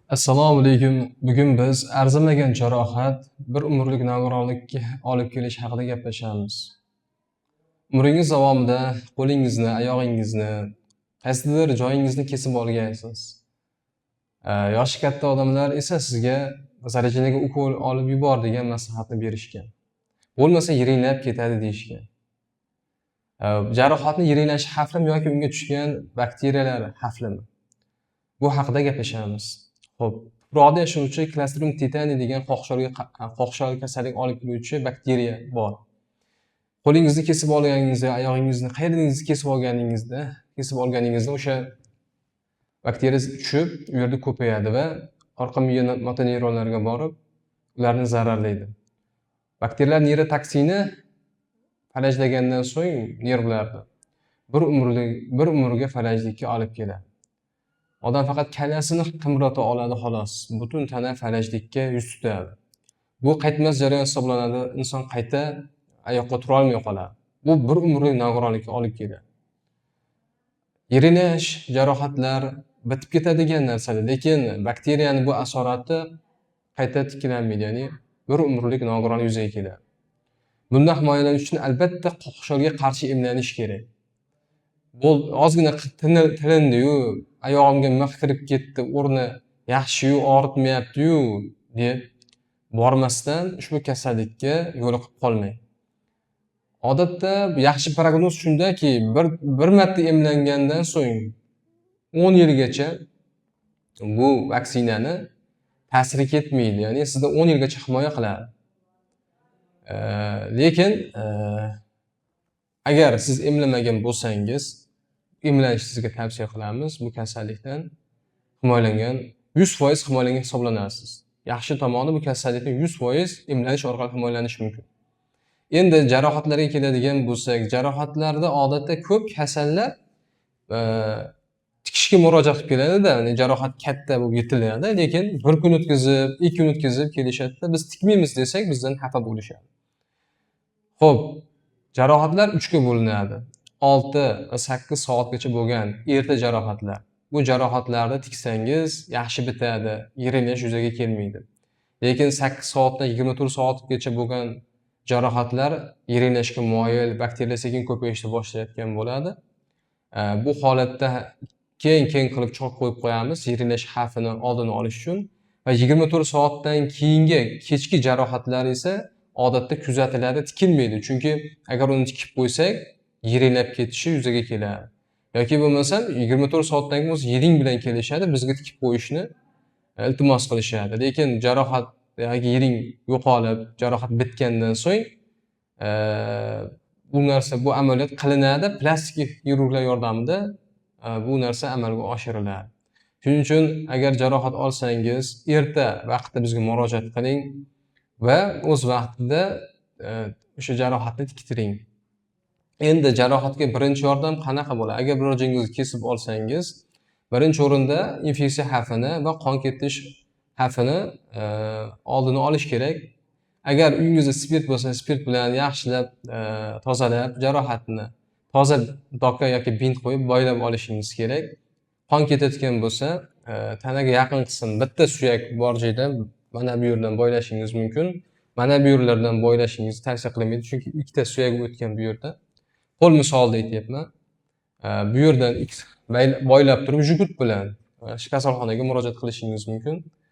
Assalomu alaykum. Bugun biz arzimagan jarohat, bir umrlik nogironlikka olib kelish haqida gaplashamiz. Umringiz davomida qo'lingizni, oyog'ingizni, qaysidir joyingizni kesib olgansiz. Yoshi katta odamlar esa sizga zararli ukol olib yubor degan maslahatni berishgan. Bo'lmasa yiringlab ketadi deyishgan. Jarohatni yiringlash xavflimi yoki unga tushgan bakteriyalar xavflimi? Bu haqida gaplashamiz. Xo'p, tuproqda yashovchi Clostridium tetani degan qo'shqorga kasallik olib keluvchi bakteriya bor. Qo'lingizni kesib olganingizda, oyog'ingizni qayeringizni kesib olganingizda o'sha bakteriya tushib, u yerda ko'payadi va orqa miya motoneyronlarga borib, ularni zararlaydi. Bakteriyalar neyrotoksini falajlagandan so'ng nervlarni bir umrga falajlikka olib keladi. Odam faqat kallasini qimrata oladi xolos. Butun tana falajlikka yuz tutadi. Bu qaytmas jarayon hisoblanadi. Inson qayta oyoqqa tura olmay qoladi. Bu bir umrlik nogironlikka olib keladi. Yirilish, jarohatlar bitib ketadigan narsalar, lekin bakteriyaning bu asorati qayta tiklanmaydi, ya'ni bir umrlik nogironlik yuzaga keladi. Bundan himoyalanish uchun albatta qo'shqorga qarshi emlanish kerak. Ozgina tilindi-yu, oyog'imga mix kirib ketdi, o'rni yaxshi-yu, og'ritmayapti-yu deb bormasdan ushbu kasallikka yo'liqib qolmang. Odatda yaxshi prognoz shundaki, bir marta emlangandan so'ng 10 yilgacha bu vaksinani ta'siri ketmaydi, ya'ni sizni 10 yilgacha himoya qiladi. Lekin agar siz emlamagan bo'lsangiz, emlanishni sizga tavsiya qilamiz. Bu kasallikdan himoyalangan, 100% himoyalangan hisoblanasiz. Yaxshi tomoni bu kasallikdan 100% emlanish orqali himoyalanish mumkin. Endi jarohatlarga keladigan bo'lsak, jarohatlarda odatda ko'p kasallar tikishga murojaat qilib keladi-da, ya'ni jarohat katta bo'lib yetiladi, lekin 1 kun o'tkazib, 2 kun o'tkazib kelishadi-da, biz tikmaymiz desak, bizdan xafa bo'lishadi. Xo'p, jarohatlar 3 ga bo'linadi. 6 va 8 soatgacha bo'lgan erta jarohatlar. Bu jarohatlarni tiksangiz yaxshi bitadi, yirilish yuzaga kelmaydi. Lekin 8 soatdan 24 soatgacha bo'lgan jarohatlar yirilishga moyil, bakteriya sekin ko'payishni boshlayotgan bo'ladi. Bu holatda keyin qilib cho'q qo'yib qo'yamiz yirilish xavfini oldini olish uchun va 24 soatdan keyingi kechki jarohatlar esa odatda kuzatiladi, tikilmaydi. Chunki agar uni tikib qo'ysak, yiringlab ketishi yuzaga keladi. Yoki bo'lmasam 24 soatdan keyin o'zi yiring bilan kelishadi, bizga tikib qo'yishni iltimos qilishadi. Lekin jarohat yoki yiring yo'qolib, jarohat bitgandan so'ng bu amaliyot qilinadi, plastik xirurglar yordamida bu narsa amalga oshiriladi. Shuning uchun agar jarohat olsangiz, erta vaqtda bizga murojaat qiling va o'z vaqtida o'sha jarohatni tiktiring. Endi jarohatga birinchi yordam qanaqa bo'ladi? Agar biror joyingizni kesib olsangiz, birinchi o'rinda infeksiya xavfini va qon ketish xavfini oldini olish kerak. Agar uyingizda spirt bo'lsa, spirt bilan yaxshilab tozalab, jarohatni toza doka yoki bint qo'yib boylab olishingiz kerak. Qon ketayotgan bo'lsa, tanaga yaqin qism bitta suyak bor joydan mana bu yerdan boylashingiz mumkin. Mana bu yerlardan boylashingizni tavsiya qilinmaydi, chunki ikkita suyak o'tgan bu yerda. Qo'l misolida aytyapman. Bu yerdan boylab turib jugurt bilan kasalxonaga murojaat qilishingiz mumkin.